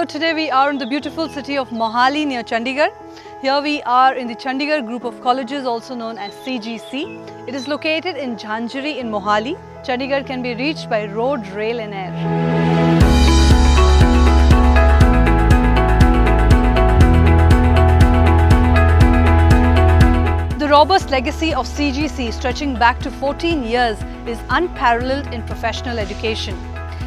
So today we are in the beautiful city of Mohali near Chandigarh. Here we are in the Chandigarh group of colleges, also known as CGC. It is located in Jhanjari in Mohali. Chandigarh can be reached by road, rail and air. The robust legacy of CGC, stretching back to 14 years, is unparalleled in professional education.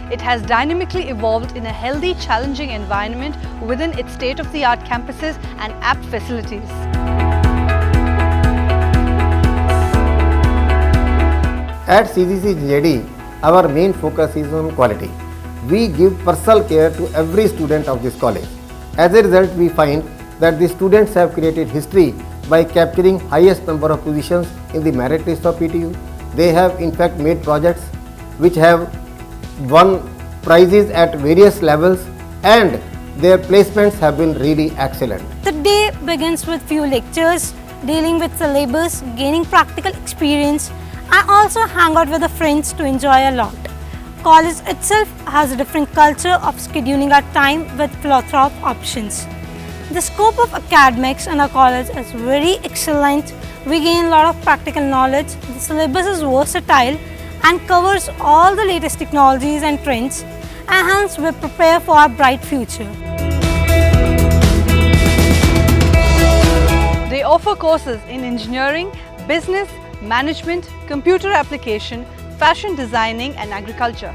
It has dynamically evolved in a healthy, challenging environment within its state-of-the-art campuses and apt facilities. At CGC JD, our main focus is on quality. We give personal care to every student of this college. As a result, we find that the students have created history by capturing highest number of positions in the merit list of PTU. They have in fact made projects which have won prizes at various levels, and their placements have been really excellent. The day begins with few lectures, dealing with syllabus, gaining practical experience. I also hang out with the friends to enjoy a lot. College itself has a different culture of scheduling our time with plethora of options. The scope of academics in our college is very excellent. We gain a lot of practical knowledge. The syllabus is versatile and covers all the latest technologies and trends, and hence we prepare for our bright future. They offer courses in engineering, business, management, computer application, fashion designing and agriculture.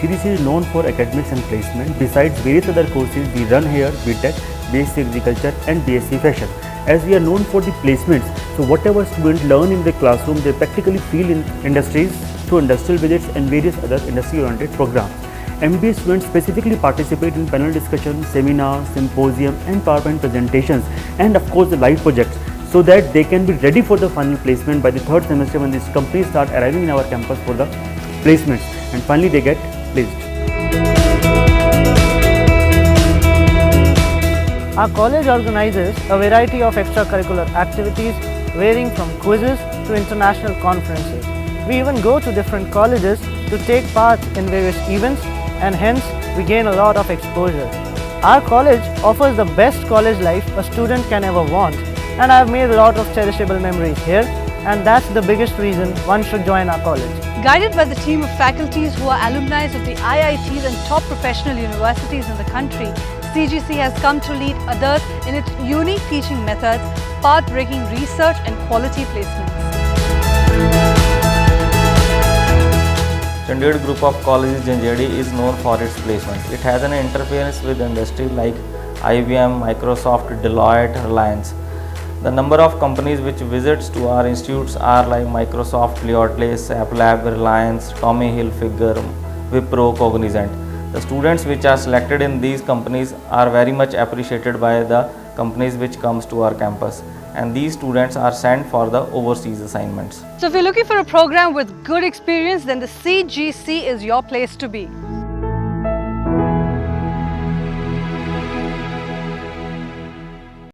CGC is known for academics and placement. Besides various other courses we run here, BTech, BSc Agriculture and BSc Fashion. As we are known for the placements, so whatever students learn in the classroom, they practically feel in industries through industrial visits and various other industry-oriented programs. MBA students specifically participate in panel discussions, seminars, symposium and PowerPoint presentations, and of course the live projects, so that they can be ready for the final placement by the third semester when these companies start arriving in our campus for the placements, and finally they get placed. Our college organizes a variety of extracurricular activities varying from quizzes to international conferences. We even go to different colleges to take part in various events, and hence we gain a lot of exposure. Our college offers the best college life a student can ever want, and I have made a lot of cherishable memories here, and that's the biggest reason one should join our college. Guided by the team of faculties who are alumni of the IITs and top professional universities in the country, CGC has come to lead others in its unique teaching methods, path-breaking research and quality placements. Chandigarh Group of Colleges JNJD is known for its placements. It has an interference with industry like IBM, Microsoft, Deloitte, Reliance. The number of companies which visits to our institutes are like Microsoft, Leotless, AppLab, Reliance, Tommy Hilfiger, Wipro, Cognizant. The students which are selected in these companies are very much appreciated by the companies which comes to our campus, and these students are sent for the overseas assignments. So if you're looking for a program with good experience, then the CGC is your place to be.